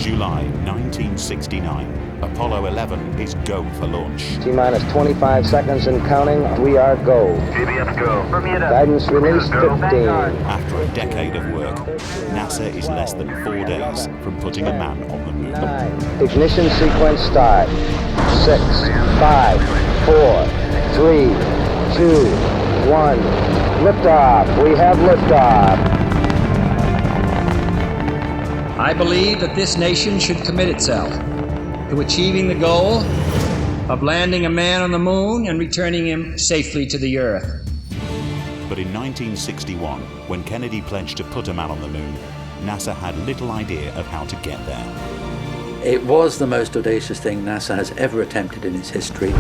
July 1969. Apollo 11 is go for launch. T-minus 25 seconds and counting. We are go. GPS go. Guidance release 15. After a decade of work, NASA is less than 4 days from putting a man on the moon. 9. Ignition sequence start. 6, 5, 4, 3, 2, 1. Liftoff. We have liftoff. I believe that this nation should commit itself to achieving the goal of landing a man on the moon and returning him safely to the Earth. But in 1961, when Kennedy pledged to put a man on the moon, NASA had little idea of how to get there. It was the most audacious thing NASA has ever attempted in its history.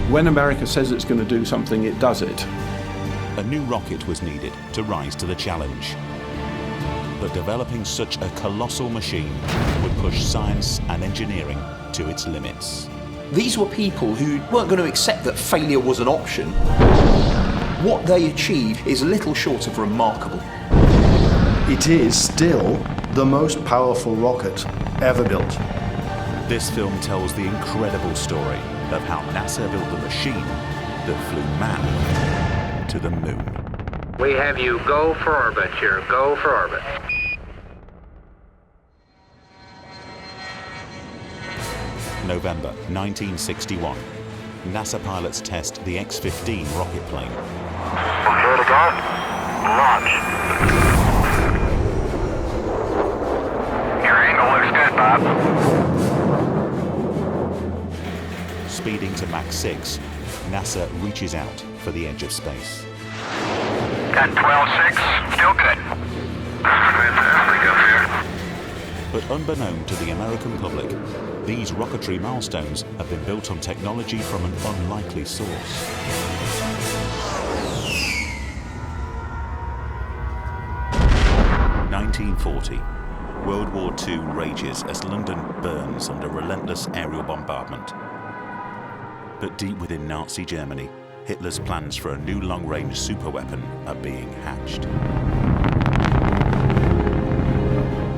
When America says it's going to do something, it does it. A new rocket was needed to rise to the challenge. But developing such a colossal machine would push science and engineering to its limits. These were people who weren't going to accept that failure was an option. What they achieved is little short of remarkable. It is still the most powerful rocket ever built. This film tells the incredible story of how NASA built the machine that flew man to the moon. We have you go for orbit here. Go for orbit. November 1961. NASA pilots test the X-15 rocket plane. Prepare to go. Launch. Your angle looks good, Bob. Speeding to Mach 6, NASA reaches out for the edge of space. Got 12.6. Still good. Fantastic up here. But unbeknown to the American public, these rocketry milestones have been built on technology from an unlikely source. (1940). World War II rages as London burns under relentless aerial bombardment. But deep within Nazi Germany, Hitler's plans for a new long-range superweapon are being hatched.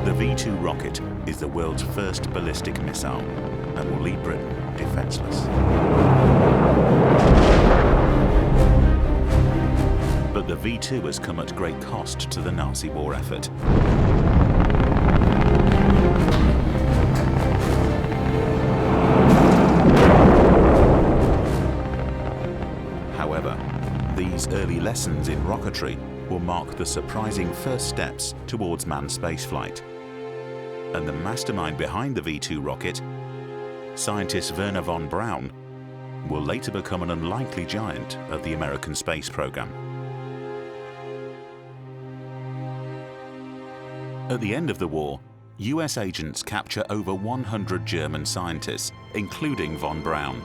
The V-2 rocket is the world's first ballistic missile and will leave Britain defenseless. But the V-2 has come at great cost to the Nazi war effort. However, these early lessons in rocketry will mark the surprising first steps towards manned spaceflight. And the mastermind behind the V-2 rocket, scientist Wernher von Braun, will later become an unlikely giant of the American space program. At the end of the war, US agents capture over 100 German scientists, including von Braun,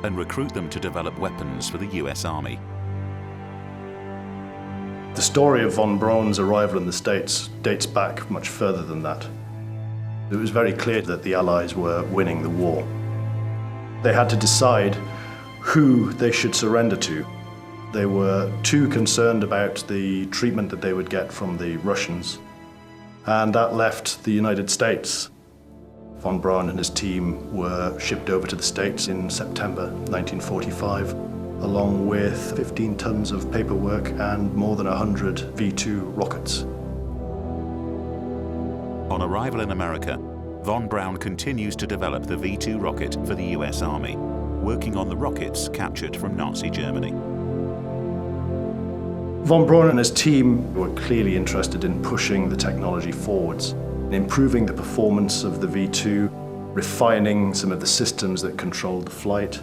and recruit them to develop weapons for the US Army. The story of von Braun's arrival in the States dates back much further than that. It was very clear that the Allies were winning the war. They had to decide who they should surrender to. They were too concerned about the treatment that they would get from the Russians, and that left the United States. Von Braun and his team were shipped over to the States in September 1945, along with 15 tons of paperwork and more than 100 V-2 rockets. On arrival in America, von Braun continues to develop the V-2 rocket for the US Army, working on the rockets captured from Nazi Germany. Von Braun and his team were clearly interested in pushing the technology forwards, improving the performance of the V-2, refining some of the systems that controlled the flight.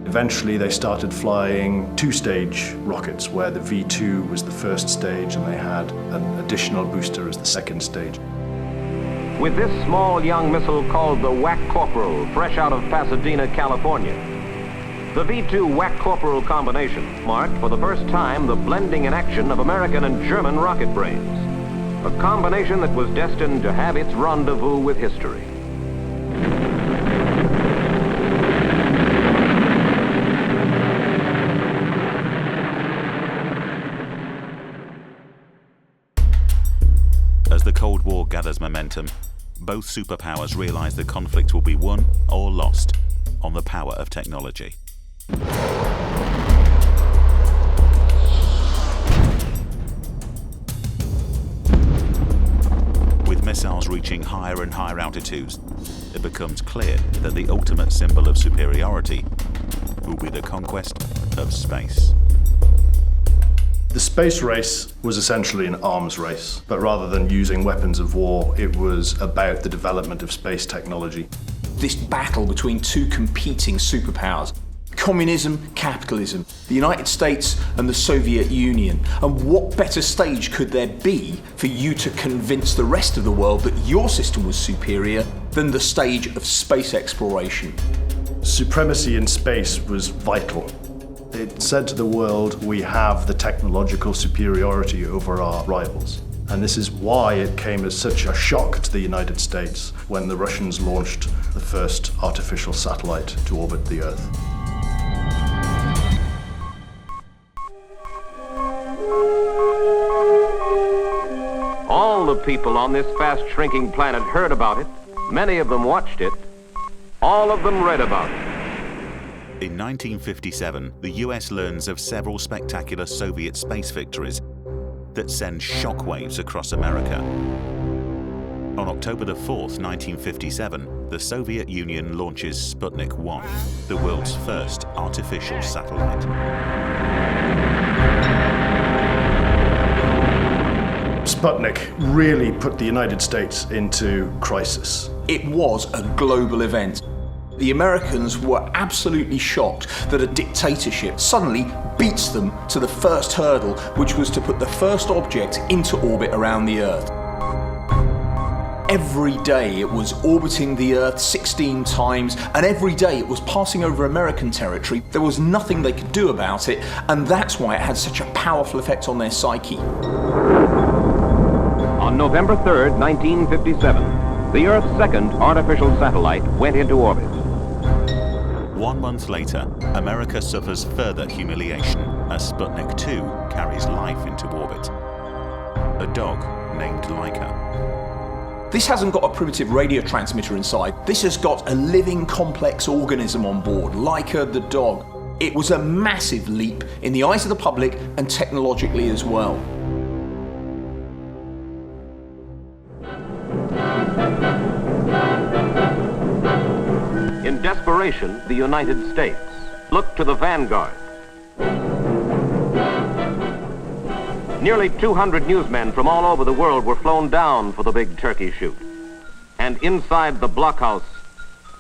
Eventually they started flying two-stage rockets where the V-2 was the first stage and they had an additional booster as the second stage. With this small young missile called the Whack Corporal, fresh out of Pasadena, California. The V-2 Whack Corporal combination marked for the first time the blending in action of American and German rocket brains. A combination that was destined to have its rendezvous with history. As the Cold War gathers momentum, both superpowers realize the conflict will be won or lost on the power of technology. With missiles reaching higher and higher altitudes, it becomes clear that the ultimate symbol of superiority will be the conquest of space. The space race was essentially an arms race, but rather than using weapons of war, it was about the development of space technology. This battle between two competing superpowers, communism, capitalism, the United States and the Soviet Union. And what better stage could there be for you to convince the rest of the world that your system was superior than the stage of space exploration? Supremacy in space was vital. It said to the world, we have the technological superiority over our rivals. And this is why it came as such a shock to the United States when the Russians launched the first artificial satellite to orbit the Earth. All the people on this fast-shrinking planet heard about it. Many of them watched it. All of them read about it. In 1957, the US learns of several spectacular Soviet space victories that send shockwaves across America. On October the 4th, 1957, the Soviet Union launches Sputnik 1, the world's first artificial satellite. Sputnik really put the United States into crisis. It was a global event. The Americans were absolutely shocked that a dictatorship suddenly beats them to the first hurdle, which was to put the first object into orbit around the Earth. Every day it was orbiting the Earth 16 times, and every day it was passing over American territory. There was nothing they could do about it, and that's why it had such a powerful effect on their psyche. On November 3rd, 1957, the Earth's second artificial satellite went into orbit. 1 month later, America suffers further humiliation as Sputnik 2 carries life into orbit. A dog named Laika. This hasn't got a primitive radio transmitter inside. This has got a living, complex organism on board, Laika the dog. It was a massive leap in the eyes of the public and technologically as well. In desperation, the United States looked to the vanguard. Nearly 200 newsmen from all over the world were flown down for the big turkey shoot. And inside the blockhouse,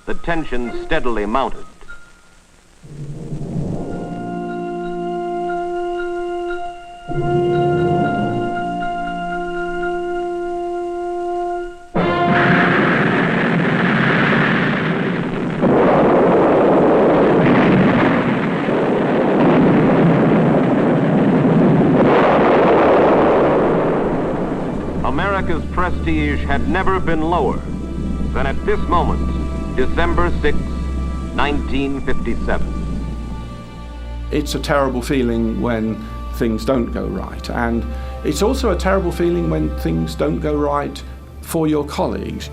the tension steadily mounted. America's prestige had never been lower than at this moment, December 6, 1957. It's a terrible feeling when things don't go right, and it's also a terrible feeling when things don't go right for your colleagues.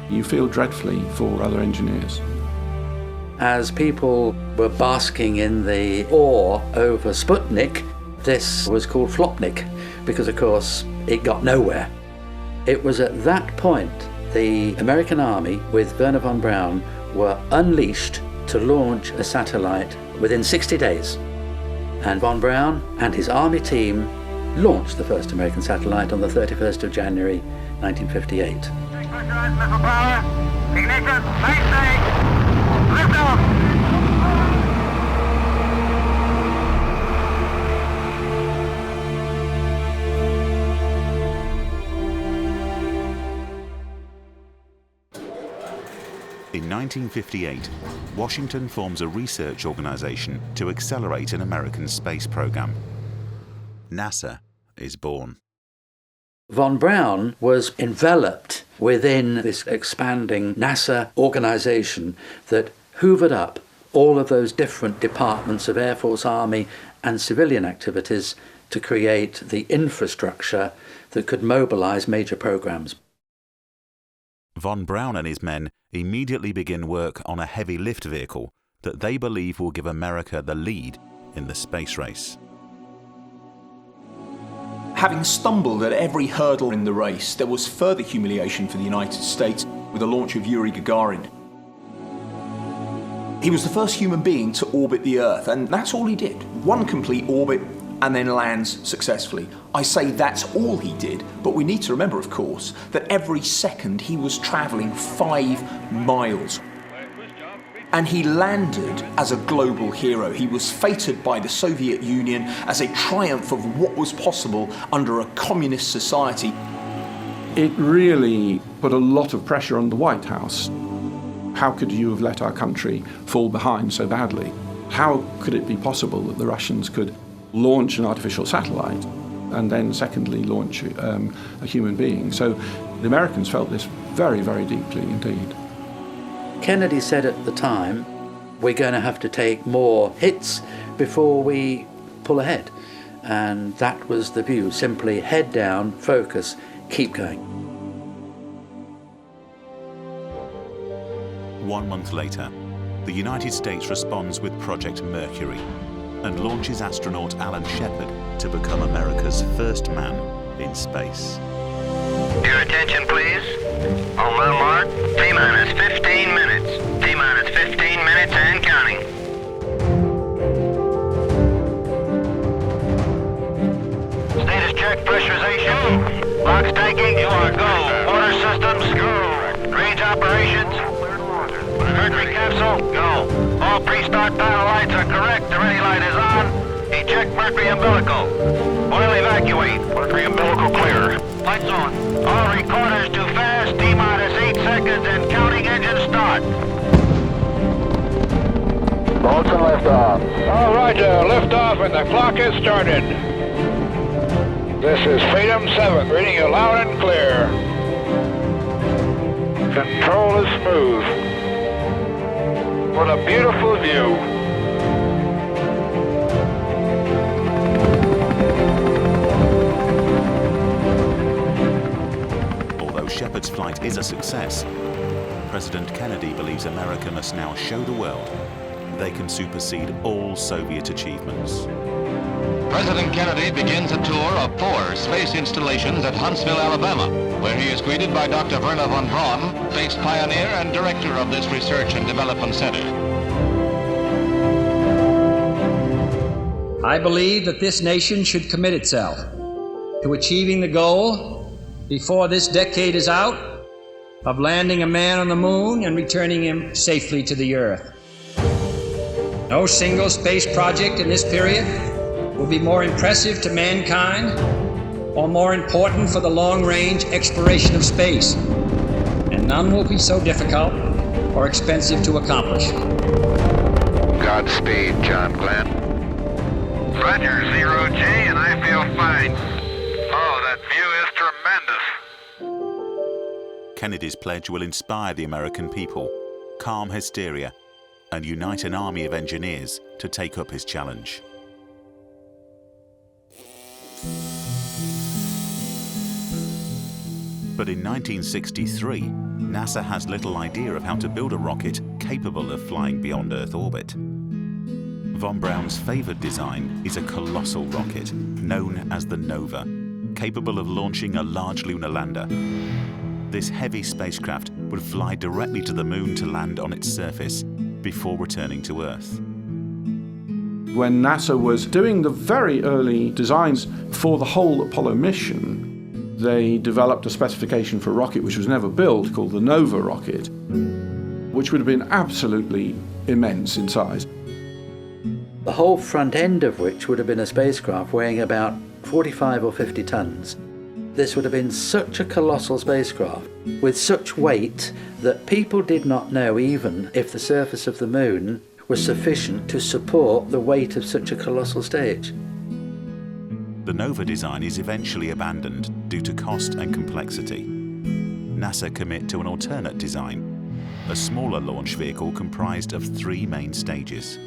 You feel dreadfully for other engineers. As people were basking in the awe over Sputnik, this was called flopnik, because of course it got nowhere. It was at that point the American Army, with Wernher von Braun, were unleashed to launch a satellite within 60 days. And von Braun and his Army team launched the first American satellite on the 31st of January, 1958. Pressurized missile power. Ignition. Mainstay. Lift off. In 1958, Washington forms a research organization to accelerate an American space program. NASA is born. Von Braun was enveloped within this expanding NASA organization that hoovered up all of those different departments of Air Force, Army, and civilian activities to create the infrastructure that could mobilize major programs. Von Braun and his men immediately begin work on a heavy lift vehicle that they believe will give America the lead in the space race. Having stumbled at every hurdle in the race, there was further humiliation for the United States with the launch of Yuri Gagarin. He was the first human being to orbit the Earth, and that's all he did. One complete orbit and then lands successfully. I say that's all he did, but we need to remember, of course, that every second he was travelling 5 miles. And he landed as a global hero. He was feted by the Soviet Union as a triumph of what was possible under a communist society. It really put a lot of pressure on the White House. How could you have let our country fall behind so badly? How could it be possible that the Russians could launch an artificial satellite and then secondly launch a human being? So the Americans felt this very, very deeply indeed. Kennedy said at the time, we're going to have to take more hits before we pull ahead. And that was the view, simply head down, focus, keep going. 1 month later, the United States responds with Project Mercury and launches astronaut Alan Shepard to become America's first man in space. Your attention, please. On my mark, T-minus 15 minutes. T-minus 15 minutes and counting. Status check, pressurization. Box taking, you are go. Order systems, go. Range operations. Mercury capsule, go. All pre-start dial lights are correct. The ready light is on. Eject Mercury umbilical. Oil evacuate. Mercury umbilical clear. Lights on. All recorders too fast. T-minus 8 seconds and counting. Engine start. Bolton liftoff. All right, liftoff and the clock has started. This is Freedom 7, reading you loud and clear. Control is smooth. What a beautiful view. Although Shepard's flight is a success, President Kennedy believes America must now show the world they can supersede all Soviet achievements. President Kennedy begins a tour of 4 space installations at Huntsville, Alabama, where he is greeted by Dr. Wernher von Braun, space pioneer and director of this research and development center. I believe that this nation should commit itself to achieving the goal, before this decade is out, of landing a man on the moon and returning him safely to the Earth. No single space project in this period will be more impressive to mankind or more important for the long-range exploration of space, and none will be so difficult or expensive to accomplish. Godspeed, John Glenn. Roger, 0G, and I feel fine. Oh, that view is tremendous. Kennedy's pledge will inspire the American people, calm hysteria, and unite an army of engineers to take up his challenge. But in 1963, NASA has little idea of how to build a rocket capable of flying beyond Earth orbit. Von Braun's favoured design is a colossal rocket known as the Nova, capable of launching a large lunar lander. This heavy spacecraft would fly directly to the moon to land on its surface before returning to Earth. When NASA was doing the very early designs for the whole Apollo mission, they developed a specification for a rocket which was never built called the Nova rocket, which would have been absolutely immense in size. The whole front end of which would have been a spacecraft weighing about 45 or 50 tons. This would have been such a colossal spacecraft with such weight that people did not know even if the surface of the moon was sufficient to support the weight of such a colossal stage. The Nova design is eventually abandoned due to cost and complexity. NASA commit to an alternate design, a smaller launch vehicle comprised of 3 main stages.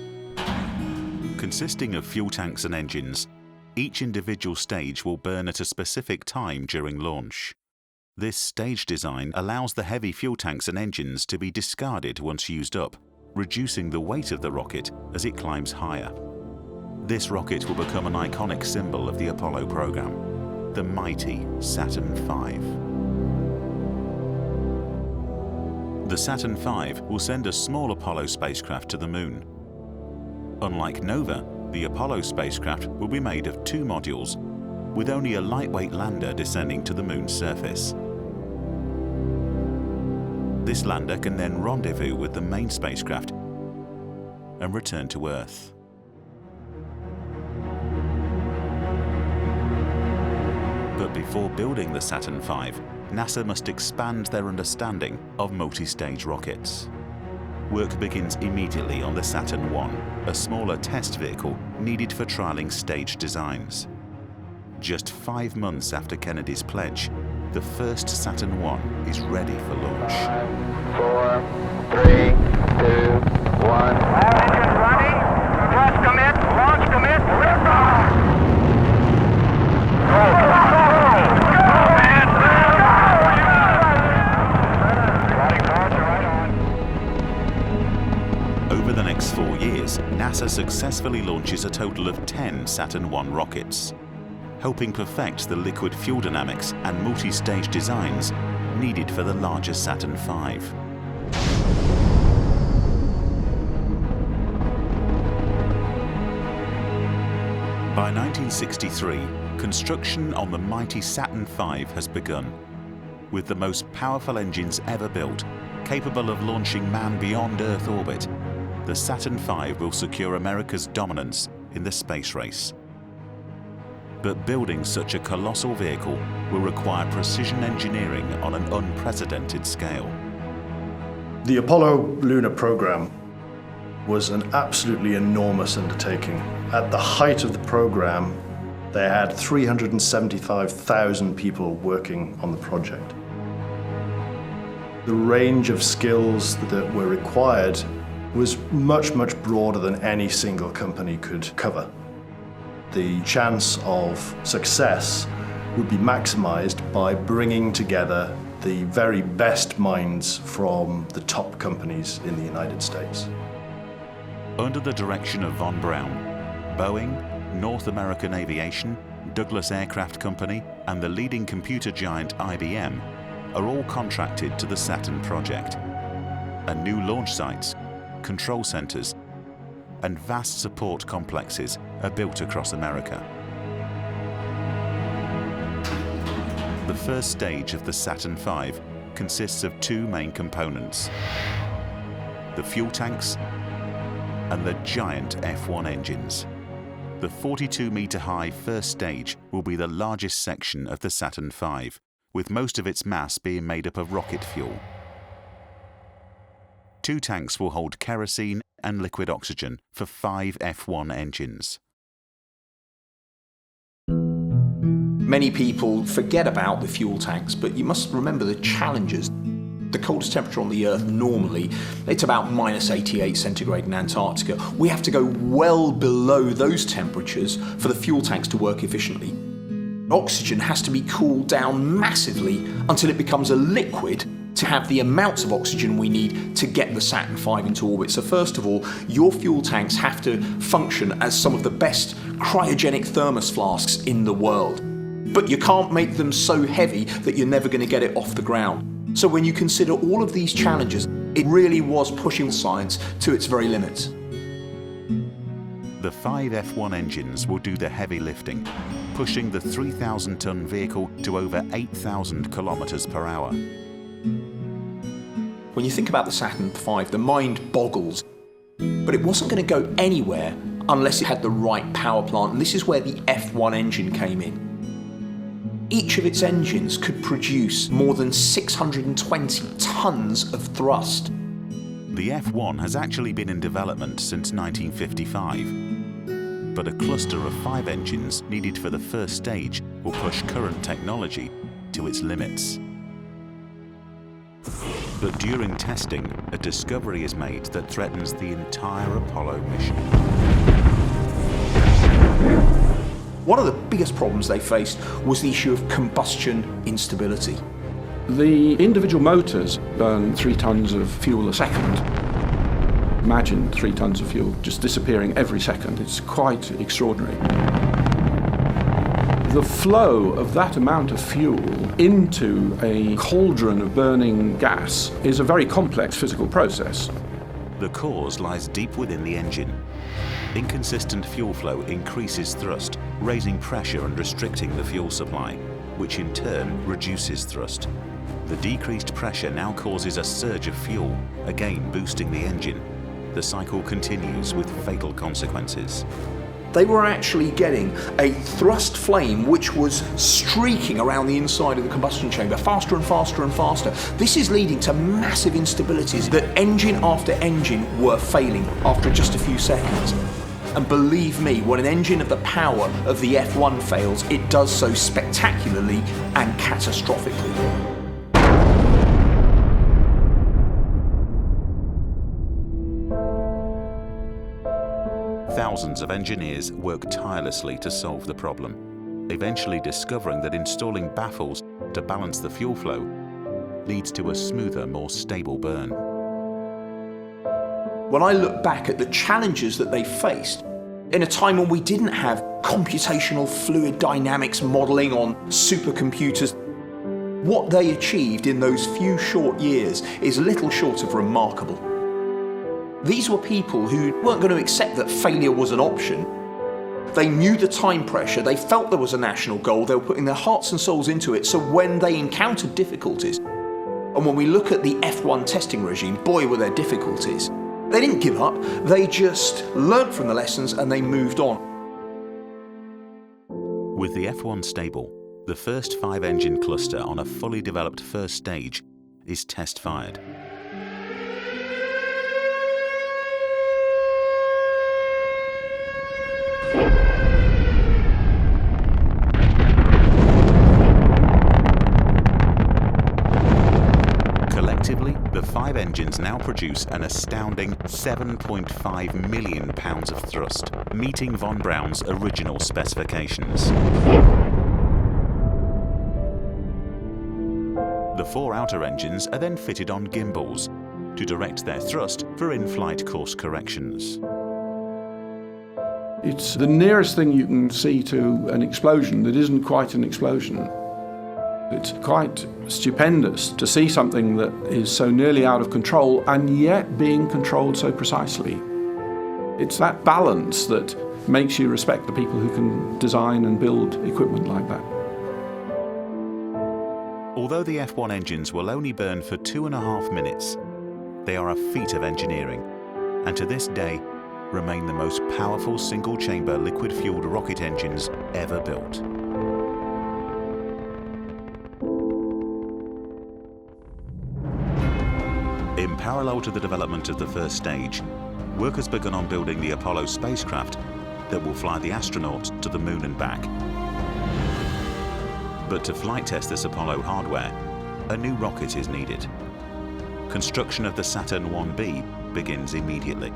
Consisting of fuel tanks and engines, each individual stage will burn at a specific time during launch. This stage design allows the heavy fuel tanks and engines to be discarded once used up, reducing the weight of the rocket as it climbs higher. This rocket will become an iconic symbol of the Apollo program, the mighty Saturn V. The Saturn V will send a small Apollo spacecraft to the Moon. Unlike Nova, the Apollo spacecraft will be made of 2 modules, with only a lightweight lander descending to the Moon's surface. This lander can then rendezvous with the main spacecraft and return to Earth. But before building the Saturn V, NASA must expand their understanding of multi-stage rockets. Work begins immediately on the Saturn I, a smaller test vehicle needed for trialling stage designs. Just 5 months after Kennedy's pledge, the first Saturn I is ready for launch. 5, 4, 3, 2, 1. Engine running. Thrust commit. Launch commit. Lift off. Go. Over the next 4 years, NASA successfully launches a total of 10 Saturn I rockets, helping perfect the liquid fuel dynamics and multi-stage designs needed for the larger Saturn V. By 1963, construction on the mighty Saturn V has begun, with the most powerful engines ever built, capable of launching man beyond Earth orbit. The Saturn V will secure America's dominance in the space race. But building such a colossal vehicle will require precision engineering on an unprecedented scale. The Apollo lunar program was an absolutely enormous undertaking. At the height of the program, they had 375,000 people working on the project. The range of skills that were required was much, much broader than any single company could cover. The chance of success would be maximized by bringing together the very best minds from the top companies in the United States. Under the direction of von Braun, Boeing, North American Aviation, Douglas Aircraft Company, and the leading computer giant IBM are all contracted to the Saturn project. And new launch sites, control centers, and vast support complexes are built across America. The first stage of the Saturn V consists of 2 main components: the fuel tanks and the giant F1 engines. The 42-meter-high first stage will be the largest section of the Saturn V, with most of its mass being made up of rocket fuel. 2 tanks will hold kerosene and liquid oxygen for 5 F1 engines. Many people forget about the fuel tanks, but you must remember the challenges. The coldest temperature on the Earth normally, it's about -88 centigrade in Antarctica. We have to go well below those temperatures for the fuel tanks to work efficiently. Oxygen has to be cooled down massively until it becomes a liquid to have the amounts of oxygen we need to get the Saturn V into orbit. So first of all, your fuel tanks have to function as some of the best cryogenic thermos flasks in the world. But you can't make them so heavy that you're never going to get it off the ground. So when you consider all of these challenges, it really was pushing science to its very limits. The 5 F1 engines will do the heavy lifting, pushing the 3,000-ton vehicle to over 8,000 kilometers per hour. When you think about the Saturn V, the mind boggles. But it wasn't going to go anywhere unless it had the right power plant, and this is where the F1 engine came in. Each of its engines could produce more than 620 tons of thrust. The F1 has actually been in development since 1955, but a cluster of 5 engines needed for the first stage will push current technology to its limits. But during testing, a discovery is made that threatens the entire Apollo mission. One of the biggest problems they faced was the issue of combustion instability. The individual motors burn 3 tons of fuel a second. Imagine 3 tons of fuel just disappearing every second. It's quite extraordinary. The flow of that amount of fuel into a cauldron of burning gas is a very complex physical process. The cause lies deep within the engine. Inconsistent fuel flow increases thrust, raising pressure and restricting the fuel supply, which in turn reduces thrust. The decreased pressure now causes a surge of fuel, again boosting the engine. The cycle continues with fatal consequences. They were actually getting a thrust flame which was streaking around the inside of the combustion chamber, faster and faster and faster. This is leading to massive instabilities that engine after engine were failing after just a few seconds. And believe me, when an engine of the power of the F1 fails, it does so spectacularly and catastrophically. Thousands of engineers work tirelessly to solve the problem, eventually discovering that installing baffles to balance the fuel flow leads to a smoother, more stable burn. When I look back at the challenges that they faced, in a time when we didn't have computational fluid dynamics modelling on supercomputers, what they achieved in those few short years is little short of remarkable. These were people who weren't going to accept that failure was an option. They knew the time pressure, they felt there was a national goal, they were putting their hearts and souls into it, so when they encountered difficulties, and when we look at the F1 testing regime, boy were there difficulties. They didn't give up, they just learnt from the lessons and they moved on. With the F1 stable, the first 5-engine cluster on a fully developed first stage is test-fired. Collectively, the 5 engines now produce an astounding 7.5 million pounds of thrust, meeting von Braun's original specifications. The 4 outer engines are then fitted on gimbals to direct their thrust for in-flight course corrections. It's the nearest thing you can see to an explosion that isn't quite an explosion. It's quite stupendous to see something that is so nearly out of control and yet being controlled so precisely. It's that balance that makes you respect the people who can design and build equipment like that. Although the F1 engines will only burn for 2.5 minutes, they are a feat of engineering, and to this day remain the most powerful single-chamber liquid-fueled rocket engines ever built. In parallel to the development of the first stage, work has begun on building the Apollo spacecraft that will fly the astronauts to the moon and back. But to flight test this Apollo hardware, a new rocket is needed. Construction of the Saturn V begins immediately.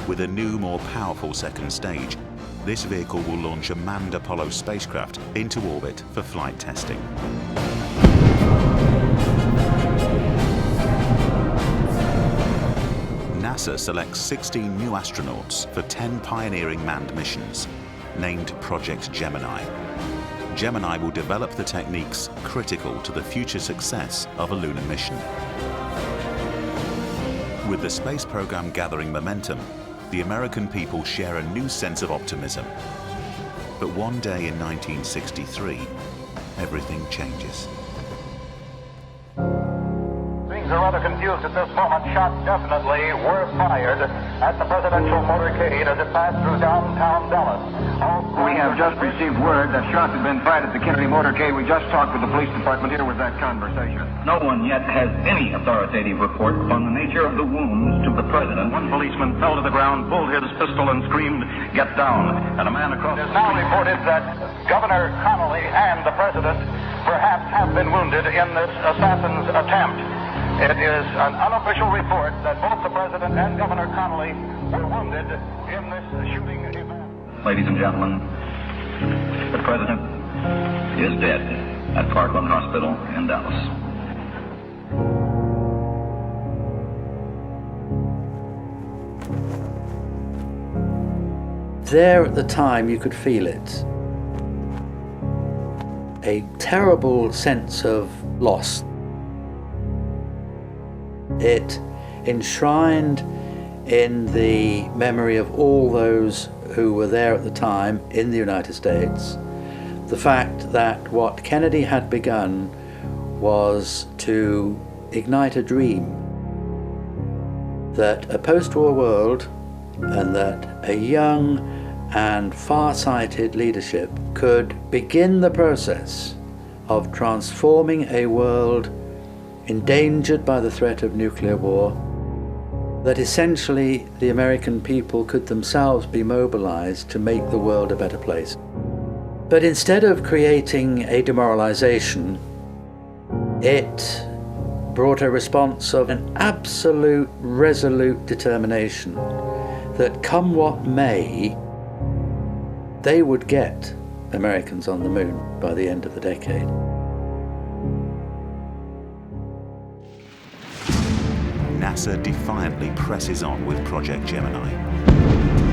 With a new, more powerful second stage, this vehicle will launch a manned Apollo spacecraft into orbit for flight testing. NASA selects 16 new astronauts for 10 pioneering manned missions, named Project Gemini. Gemini will develop the techniques critical to the future success of a lunar mission. With the space program gathering momentum, the American people share a new sense of optimism. But one day in 1963, everything changes. Things are rather confused at this moment. Shots definitely were fired at the presidential motorcade as it passed through downtown Dallas. We have just received word that shots have been fired at the Kennedy motorcade. We just talked with the police department. Here was that conversation. No one yet has any authoritative report on the nature of the wounds to the president. One policeman fell to the ground, pulled his pistol, and screamed, "Get down!" And a man across... It is now reported that Governor Connolly and the president perhaps have been wounded in this assassin's attempt. It is an unofficial report that both the president and Governor Connolly were wounded in this shooting event. Ladies and gentlemen, the president is dead. at Parkland Hospital in Dallas. There at the time, you could feel it. A terrible sense of loss. It enshrined in the memory of all those who were there at the time in the United States the fact that what Kennedy had begun was to ignite a dream that a post-war world and that a young and far-sighted leadership could begin the process of transforming a world endangered by the threat of nuclear war, that essentially the American people could themselves be mobilized to make the world a better place. But instead of creating a demoralization, it brought a response of an absolute, resolute determination that come what may, they would get Americans on the moon by the end of the decade. NASA defiantly presses on with Project Gemini.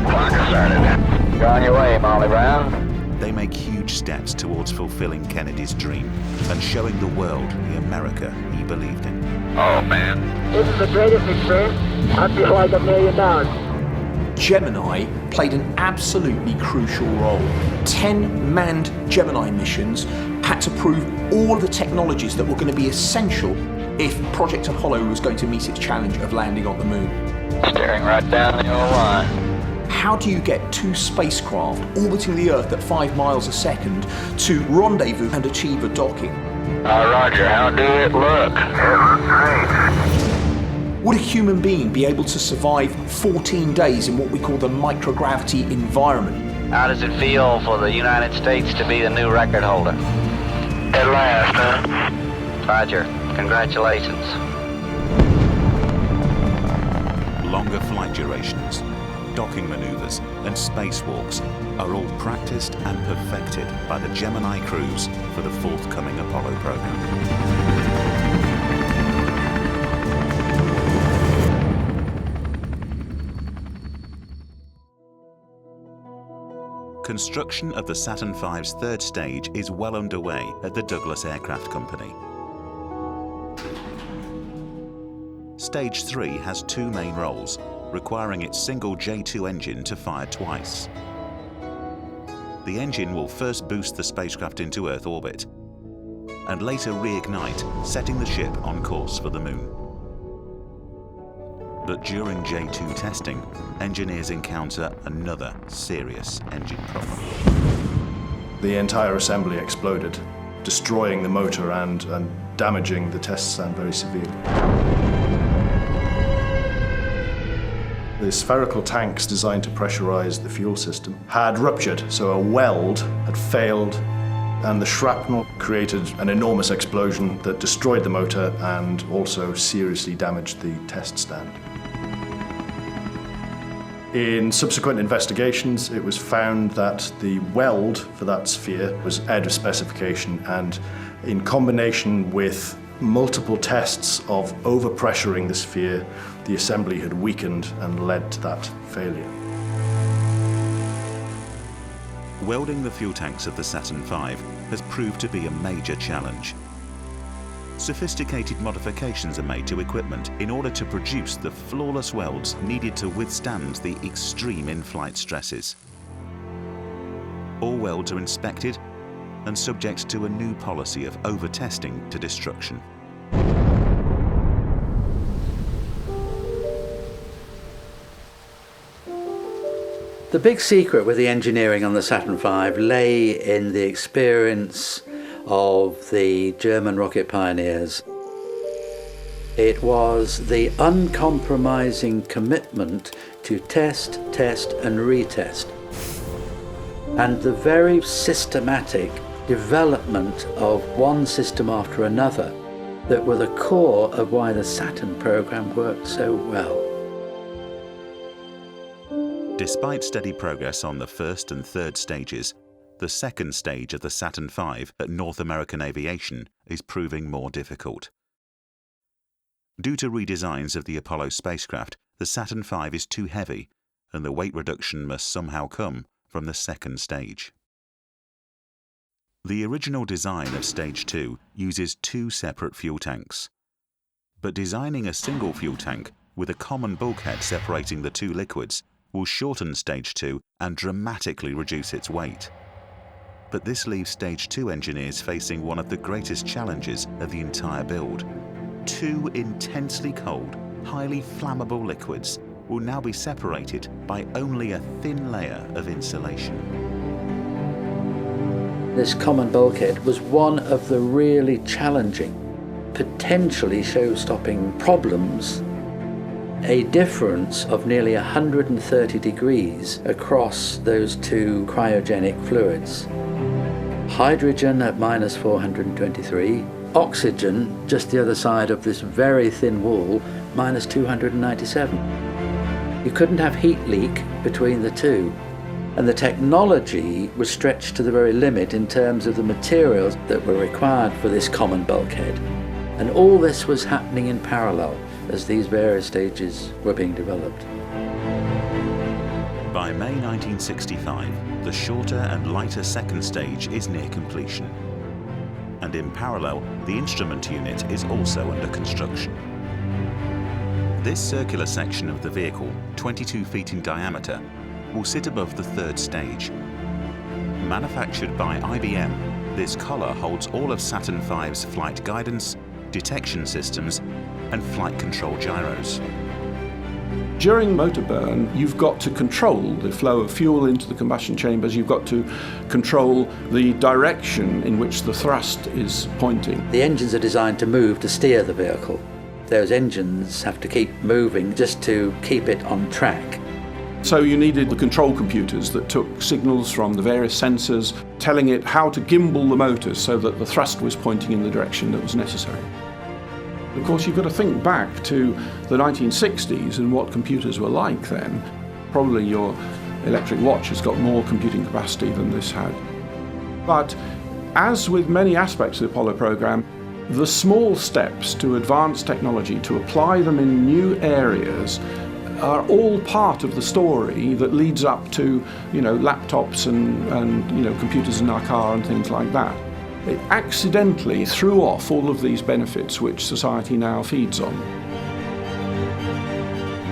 Clock is started. Go on your way, Molly Brown. They make huge steps towards fulfilling Kennedy's dream and showing the world the America he believed in. Oh, man. This is the greatest experience. I feel like $1 million. Gemini played an absolutely crucial role. 10 manned Gemini missions had to prove all the technologies that were going to be essential if Project Apollo was going to meet its challenge of landing on the moon. Staring right down the old line. How do you get two spacecraft orbiting the Earth at 5 miles a second to rendezvous and achieve a docking? Roger, how do it look? It looks great. Would a human being be able to survive 14 days in what we call the microgravity environment? How does it feel for the United States to be the new record holder? At last, huh? Roger. Congratulations. Longer flight durations, docking maneuvers, and spacewalks are all practiced and perfected by the Gemini crews for the forthcoming Apollo program. Construction of the Saturn V's third stage is well underway at the Douglas Aircraft Company. Stage 3 has 2 main roles, requiring its single J2 engine to fire twice. The engine will first boost the spacecraft into Earth orbit, and later reignite, setting the ship on course for the moon. But during J2 testing, engineers encounter another serious engine problem. The entire assembly exploded, destroying the motor and damaging the test stand very severely. The spherical tanks designed to pressurize the fuel system had ruptured, so a weld had failed, and the shrapnel created an enormous explosion that destroyed the motor and also seriously damaged the test stand. In subsequent investigations, it was found that the weld for that sphere was out of specification, and in combination with multiple tests of overpressuring the sphere, the assembly had weakened and led to that failure. Welding the fuel tanks of the Saturn V has proved to be a major challenge. Sophisticated modifications are made to equipment in order to produce the flawless welds needed to withstand the extreme in-flight stresses. All welds are inspected and subject to a new policy of over-testing to destruction. The big secret with the engineering on the Saturn V lay in the experience of the German rocket pioneers. It was the uncompromising commitment to test, test and retest, and the very systematic development of one system after another that were the core of why the Saturn program worked so well. Despite steady progress on the first and third stages, the second stage of the Saturn V at North American Aviation is proving more difficult. Due to redesigns of the Apollo spacecraft, the Saturn V is too heavy, and the weight reduction must somehow come from the second stage. The original design of Stage 2 uses 2 separate fuel tanks. But designing a single fuel tank with a common bulkhead separating the 2 liquids will shorten Stage 2 and dramatically reduce its weight. But this leaves Stage 2 engineers facing one of the greatest challenges of the entire build. 2 intensely cold, highly flammable liquids will now be separated by only a thin layer of insulation. This common bulkhead was one of the really challenging, potentially show-stopping problems. A difference of nearly 130 degrees across those 2 cryogenic fluids. Hydrogen at minus 423, oxygen just the other side of this very thin wall, minus 297. You couldn't have heat leak between the 2. And the technology was stretched to the very limit in terms of the materials that were required for this common bulkhead. And all this was happening in parallel as these various stages were being developed. By May 1965, the shorter and lighter second stage is near completion. And in parallel, the instrument unit is also under construction. This circular section of the vehicle, 22 feet in diameter, will sit above the third stage. Manufactured by IBM, this collar holds all of Saturn V's flight guidance, detection systems, and flight control gyros. During motor burn, you've got to control the flow of fuel into the combustion chambers. You've got to control the direction in which the thrust is pointing. The engines are designed to move to steer the vehicle. Those engines have to keep moving just to keep it on track. So you needed the control computers that took signals from the various sensors, telling it how to gimbal the motors so that the thrust was pointing in the direction that was necessary. Of course, you've got to think back to the 1960s and what computers were like then. Probably your electric watch has got more computing capacity than this had. But as with many aspects of the Apollo program, the small steps to advance technology, to apply them in new areas, are all part of the story that leads up to, laptops and computers in our car and things like that. It accidentally threw off all of these benefits which society now feeds on.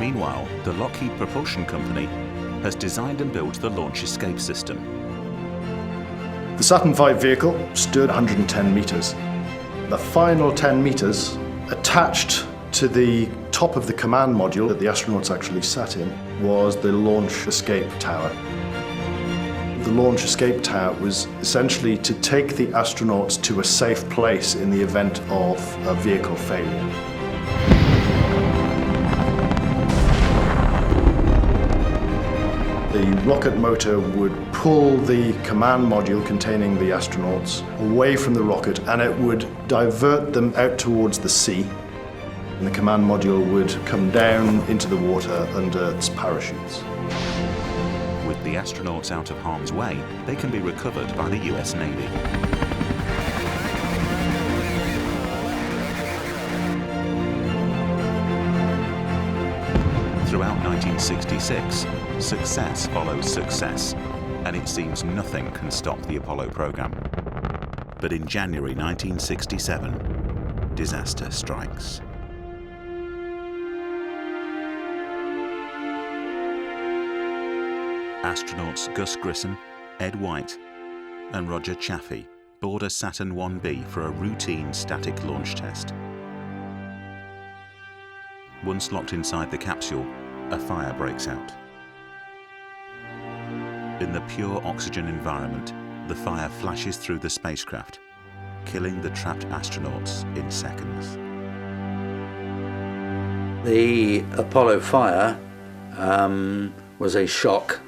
Meanwhile, the Lockheed Propulsion Company has designed and built the launch escape system. The Saturn V vehicle stood 110 meters. The final 10 meters, attached to the top of the command module that the astronauts actually sat in, was the launch escape tower. The launch escape tower was essentially to take the astronauts to a safe place in the event of a vehicle failure. The rocket motor would pull the command module containing the astronauts away from the rocket, and it would divert them out towards the sea. And the command module would come down into the water under its parachutes. With the astronauts out of harm's way, they can be recovered by the US Navy. Throughout 1966, success follows success, and it seems nothing can stop the Apollo program. But in January 1967, disaster strikes. Astronauts Gus Grissom, Ed White, and Roger Chaffee board a Saturn 1B for a routine static launch test. Once locked inside the capsule, a fire breaks out. In the pure oxygen environment, the fire flashes through the spacecraft, killing the trapped astronauts in seconds. The Apollo fire was a shock.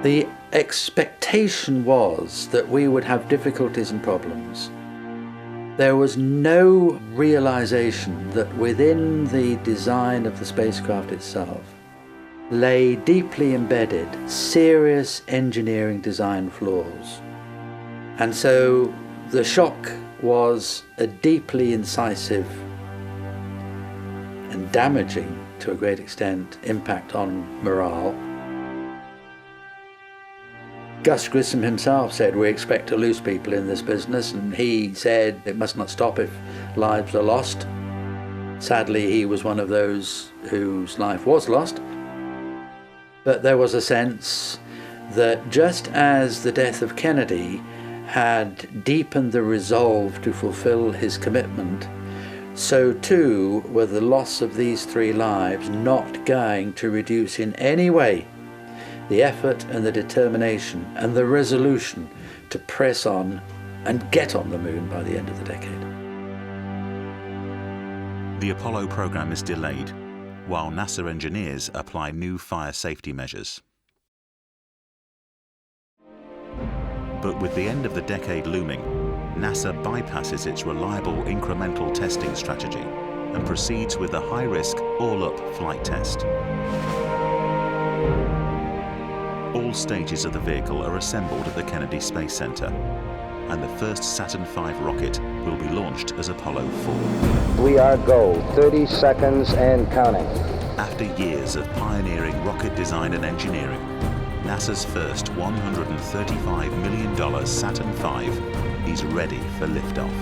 The expectation was that we would have difficulties and problems. There was no realization that within the design of the spacecraft itself, lay deeply embedded serious engineering design flaws. And so the shock was a deeply incisive and damaging, to a great extent, impact on morale. Gus Grissom himself said, "We expect to lose people in this business," and he said it must not stop if lives are lost. Sadly, he was one of those whose life was lost. But there was a sense that just as the death of Kennedy had deepened the resolve to fulfill his commitment, so too were the loss of these 3 lives not going to reduce in any way the effort and the determination and the resolution to press on and get on the moon by the end of the decade. The Apollo program is delayed, while NASA engineers apply new fire safety measures. But with the end of the decade looming, NASA bypasses its reliable incremental testing strategy and proceeds with a high-risk, all-up flight test. All stages of the vehicle are assembled at the Kennedy Space Center, and the first Saturn V rocket will be launched as Apollo 4. We are go. 30 seconds and counting. After years of pioneering rocket design and engineering, NASA's first $135 million Saturn V is ready for liftoff.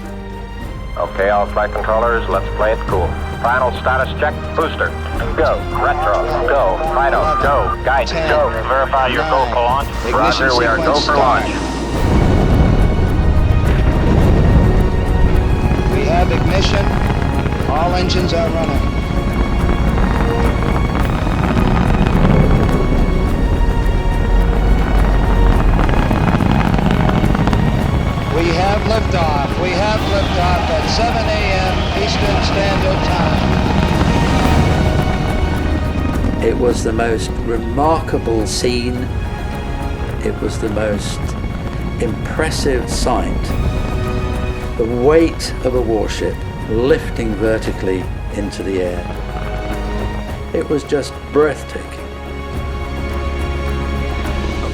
Okay, all flight controllers, let's play it cool. Final status check, booster, go. Retro, go. Fido, go. Guidance, go. Verify your go for launch. Roger, we are go for launch. We have ignition. All engines are running. We have liftoff. We have liftoff at 7 a.m. Eastern Standard Time. It was the most remarkable scene. It was the most impressive sight. The weight of a warship lifting vertically into the air. It was just breathtaking.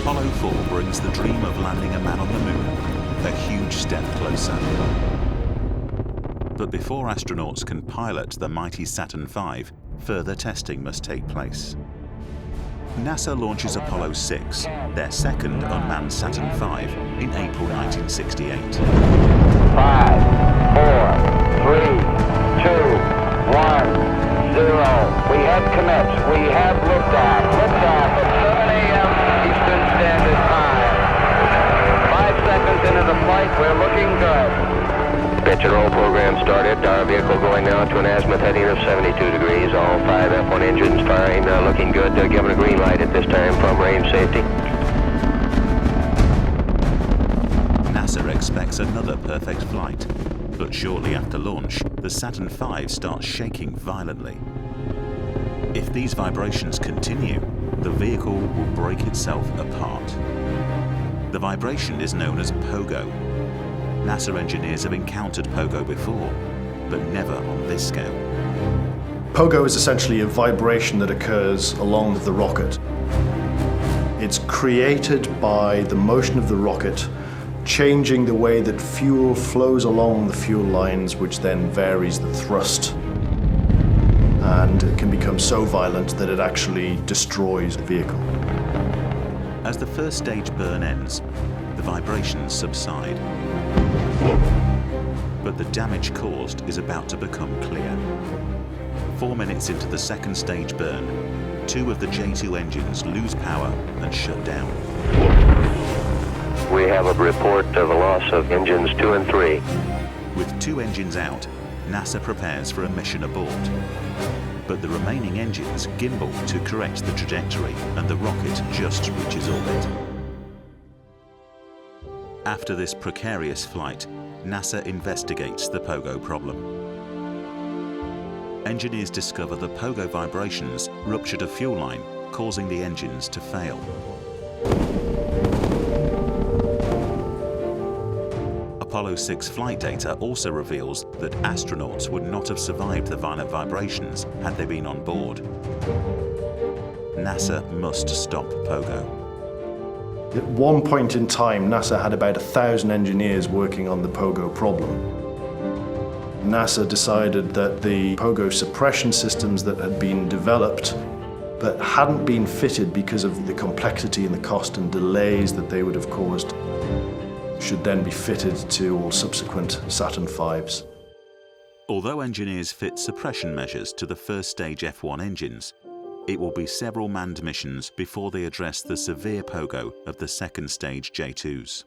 Apollo 4 brings the dream of landing a man on the moon a huge step closer. But before astronauts can pilot the mighty Saturn V, further testing must take place. NASA launches Apollo 6, their second unmanned Saturn V, in April 1968. 5, 4, 3, 2, 1, 0. We have commit. We have liftoff. Liftoff at 7 a.m. Eastern Standard Time. 5 seconds into the flight, we're looking good. Pitch and roll program started. Our vehicle going now to an azimuth heading of 72 degrees. All 5 F1 engines firing, looking good. Given a green light at this time from range safety. NASA expects another perfect flight, but shortly after launch, the Saturn V starts shaking violently. If these vibrations continue, the vehicle will break itself apart. The vibration is known as pogo. NASA engineers have encountered pogo before, but never on this scale. Pogo is essentially a vibration that occurs along the rocket. It's created by the motion of the rocket changing the way that fuel flows along the fuel lines, which then varies the thrust. And it can become so violent that it actually destroys the vehicle. As the first stage burn ends, the vibrations subside. But the damage caused is about to become clear. 4 minutes into the second stage burn, 2 of the J2 engines lose power and shut down. We have a report of a loss of engines 2 and 3. With 2 engines out, NASA prepares for a mission abort. But the remaining engines gimbal to correct the trajectory, and the rocket just reaches orbit. After this precarious flight, NASA investigates the pogo problem. Engineers discover the pogo vibrations ruptured a fuel line, causing the engines to fail. Apollo 6 flight data also reveals that astronauts would not have survived the violent vibrations had they been on board. NASA must stop Pogo. At one point in time, NASA had about 1,000 engineers working on the Pogo problem. NASA decided that the Pogo suppression systems that had been developed but hadn't been fitted because of the complexity and the cost and delays that they would have caused should then be fitted to all subsequent Saturn Vs. Although engineers fit suppression measures to the first stage F1 engines, it will be several manned missions before they address the severe pogo of the second stage J2s.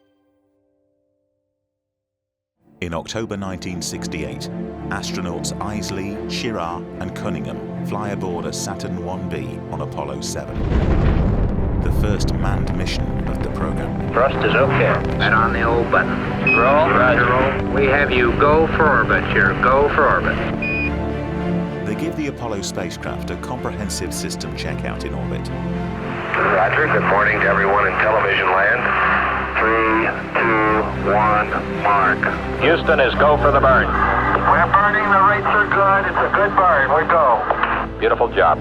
In October 1968, astronauts Isley, Schirra and Cunningham fly aboard a Saturn V on Apollo 7, the first manned mission of the program. Thrust is okay. And on the old button. Roll. Roger, roll. We have you go for orbit here. Go for orbit. They give the Apollo spacecraft a comprehensive system checkout in orbit. Roger. Good morning to everyone in television land. 3, 2, 1, mark. Houston is go for the burn. We're burning. The rates are good. It's a good burn. We go. Beautiful job.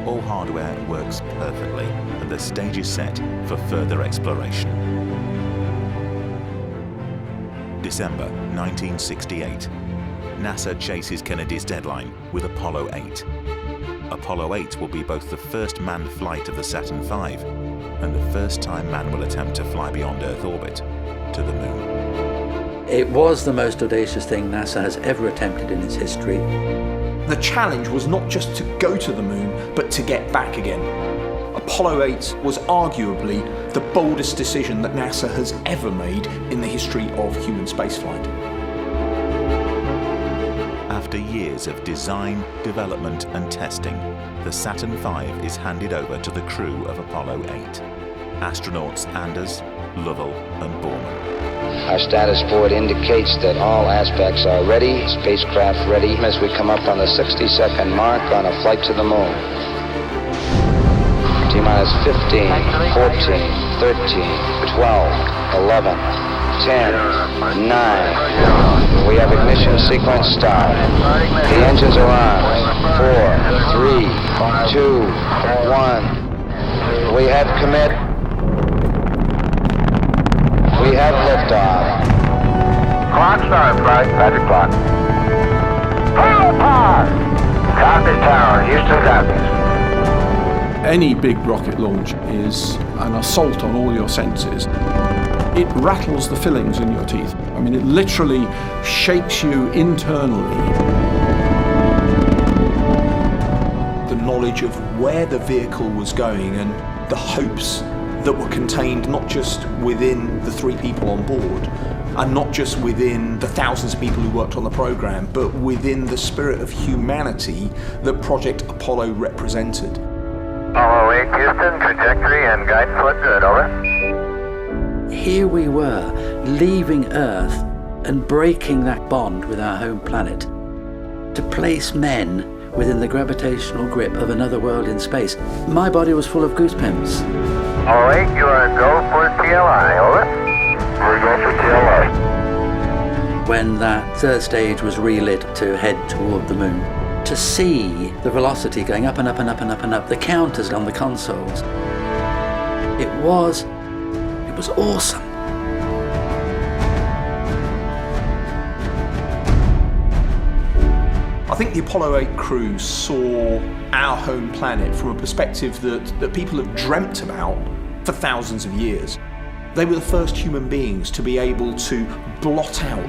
All hardware works perfectly, and the stage is set for further exploration. December 1968. NASA chases Kennedy's deadline with Apollo 8. Apollo 8 will be both the first manned flight of the Saturn V and the first time man will attempt to fly beyond Earth orbit to the moon. It was the most audacious thing NASA has ever attempted in its history. The challenge was not just to go to the moon, but to get back again. Apollo 8 was arguably the boldest decision that NASA has ever made in the history of human spaceflight. After years of design, development and testing, the Saturn V is handed over to the crew of Apollo 8. Astronauts Anders, Lovell and Borman. Our status board indicates that all aspects are ready, spacecraft ready, as we come up on the 60-second mark on a flight to the moon. T-minus 15, 14, 13, 12, 11, 10, 9. We have ignition sequence start. The engines are on. 4, 3, 2, 1. We have commit. We have liftoff. Clock starts, right? Magic clock. Power pod! Copy tower. Houston copies. Any big rocket launch is an assault on all your senses. It rattles the fillings in your teeth. I mean, it literally shakes you internally. The knowledge of where the vehicle was going and the hopes that were contained not just within the 3 people on board and not just within the thousands of people who worked on the program, but within the spirit of humanity that Project Apollo represented. Apollo 8 Houston, trajectory and guidance look good, over. Here we were, leaving Earth and breaking that bond with our home planet to place men within the gravitational grip of another world in space. My body was full of goosebumps. Apollo 8, you are go for TLI, over. We're go for TLI. When that third stage was relit to head toward the moon, to see the velocity going up and up and up and up and up, the counters on the consoles, it was awesome. I think the Apollo 8 crew saw our home planet from a perspective that people have dreamt about for thousands of years. They were the first human beings to be able to blot out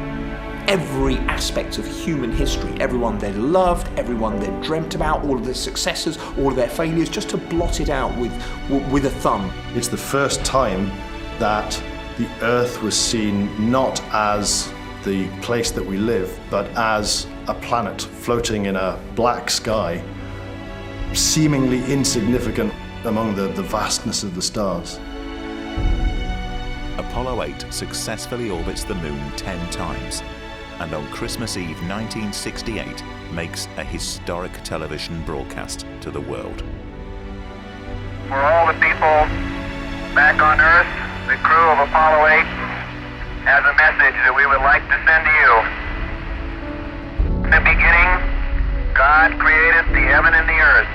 every aspect of human history, everyone they loved, everyone they dreamt about, all of their successes, all of their failures, just to blot it out with a thumb. It's the first time that the Earth was seen not as the place that we live, but as a planet floating in a black sky, seemingly insignificant among the vastness of the stars. Apollo 8 successfully orbits the moon 10 times, and on Christmas Eve 1968 makes a historic television broadcast to the world. For all the people back on Earth, the crew of Apollo 8 has a message that we would like to send to you. In the beginning, God created the heaven and the earth.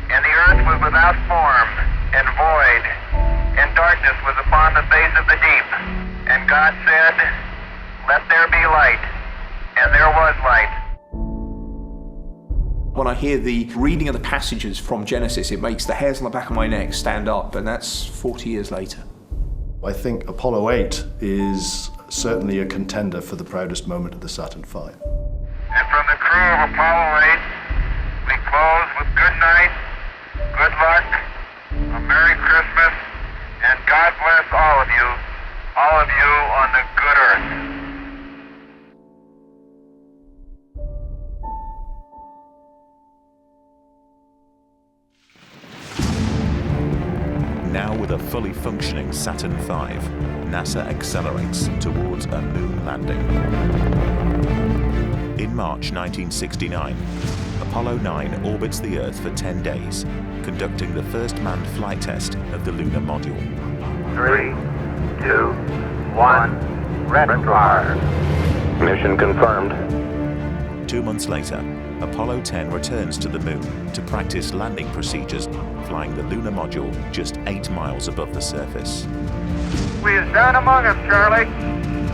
And the earth without form, and void, and darkness was upon the face of the deep. And God said, "Let there be light." And there was light. When I hear the reading of the passages from Genesis, it makes the hairs on the back of my neck stand up, and that's 40 years later. I think Apollo 8 is certainly a contender for the proudest moment of the Saturn V. And from the crew of Apollo 8, we close with good night, good luck, a Merry Christmas, and God bless all of you on the good earth. Now with a fully functioning Saturn V, NASA accelerates towards a moon landing. In March 1969, Apollo 9 orbits the Earth for 10 days, conducting the first manned flight test of the lunar module. 3, 2, 1, red fire. Mission confirmed. 2 months later, Apollo 10 returns to the moon to practice landing procedures, flying the lunar module just 8 miles above the surface. We is down among us, Charlie.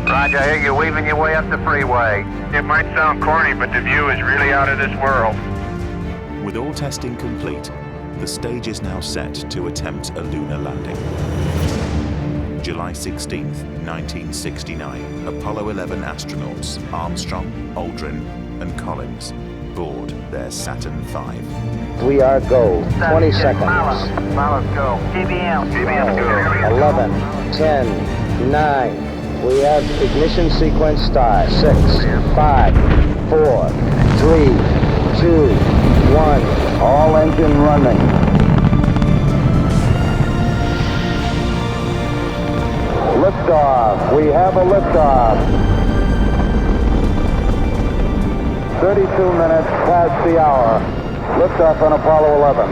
Roger, I hear you weaving your way up the freeway. It might sound corny, but the view is really out of this world. With all testing complete, the stage is now set to attempt a lunar landing. July 16, 1969, Apollo 11 astronauts Armstrong, Aldrin, and Collins board their Saturn V. We are go. 20 seconds. Let's go. TBM. TBM, go. 11, 10, 9. We have ignition sequence start. 6, 5, 4, 3, 2, 1. All engine running. Liftoff. We have a liftoff. 32 minutes past the hour. Liftoff on Apollo 11.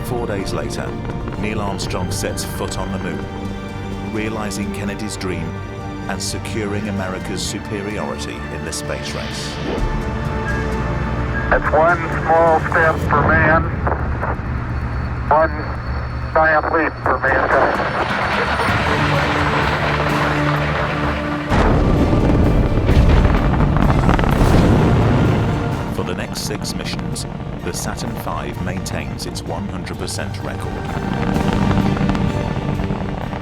4 days later, Neil Armstrong sets foot on the moon, realizing Kennedy's dream and securing America's superiority in the space race. That's one small step for man, one giant leap for mankind. For the next 6 missions, the Saturn V maintains its 100% record.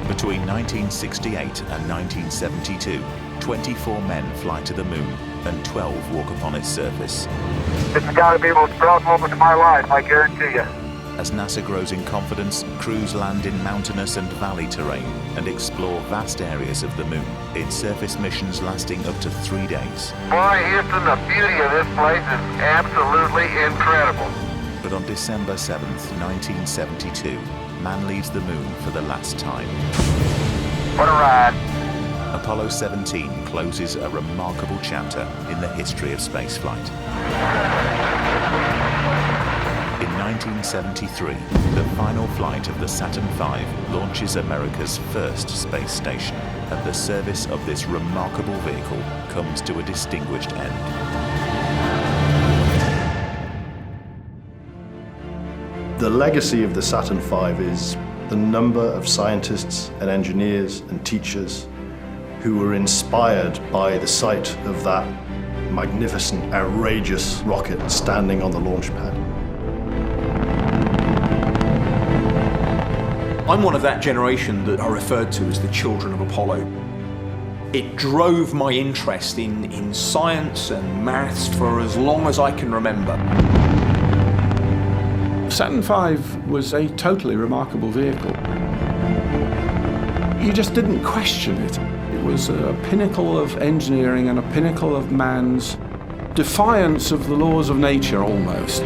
Between 1968 and 1972, 24 men fly to the moon and 12 walk upon its surface. It's got to be the most proud moment of my life, I guarantee you. As NASA grows in confidence, crews land in mountainous and valley terrain and explore vast areas of the moon in surface missions lasting up to 3 days. Boy, Houston, the beauty of this place is absolutely incredible. But on December 7th, 1972, man leaves the moon for the last time. What a ride. Apollo 17 closes a remarkable chapter in the history of spaceflight. In 1973, the final flight of the Saturn V launches America's first space station, and the service of this remarkable vehicle comes to a distinguished end. The legacy of the Saturn V is the number of scientists and engineers and teachers who were inspired by the sight of that magnificent, outrageous rocket standing on the launch pad. I'm one of that generation that are referred to as the children of Apollo. It drove my interest in science and maths for as long as I can remember. Saturn V was a totally remarkable vehicle. You just didn't question it. It was a pinnacle of engineering and a pinnacle of man's defiance of the laws of nature, almost.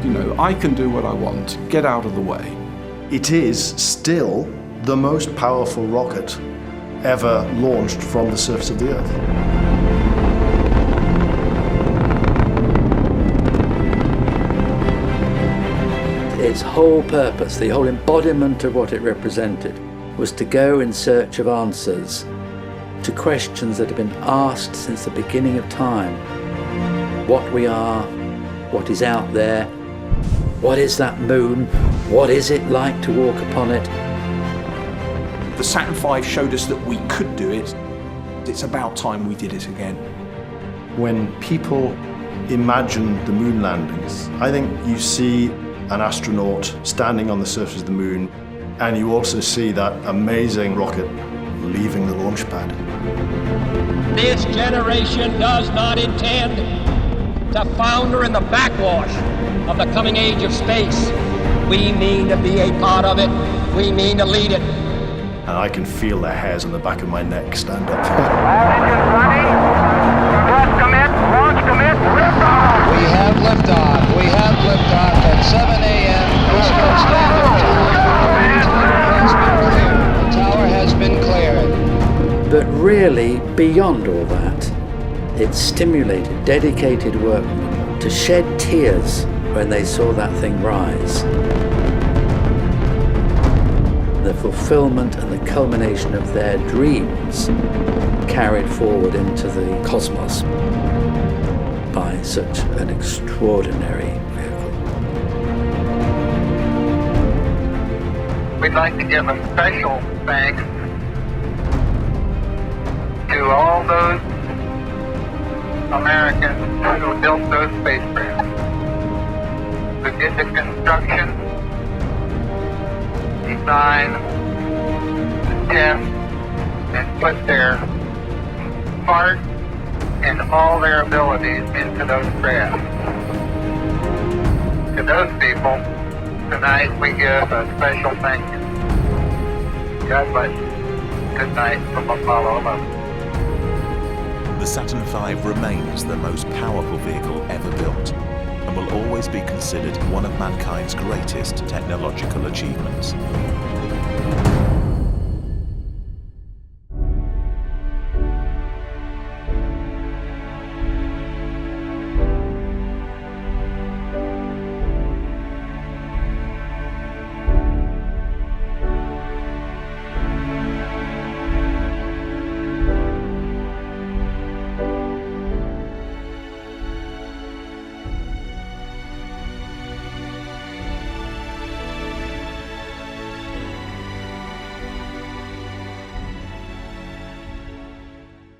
You know, I can do what I want, get out of the way. It is still the most powerful rocket ever launched from the surface of the Earth. Its whole purpose, the whole embodiment of what it represented, was to go in search of answers to questions that have been asked since the beginning of time. What we are, what is out there, What is that moon? What is it like to walk upon it? The Saturn V showed us that we could do it. It's about time we did it again. When people imagine the moon landings, I think you see an astronaut standing on the surface of the moon, and you also see that amazing rocket leaving the launch pad. This generation does not intend to founder in the backwash of the coming age of space. We mean to be a part of it. We mean to lead it. And I can feel the hairs on the back of my neck stand up. All engines running. Launch commit. Launch commit. Liftoff. We have liftoff. We have liftoff at 7 a.m. Eastern Standard Time. The tower has been cleared. But really, beyond all that, it stimulated dedicated workmen to shed tears when they saw that thing rise. The fulfillment and the culmination of their dreams carried forward into the cosmos by such an extraordinary vehicle. We'd like to give a special thanks to all those Americans who built those spacecraft, who did the construction, design, the test, and put their heart and all their abilities into those crafts. To those people, tonight we give a special thank you. God bless you. Good night from Apollo 11. The Saturn V remains the most powerful vehicle ever built and will always be considered one of mankind's greatest technological achievements.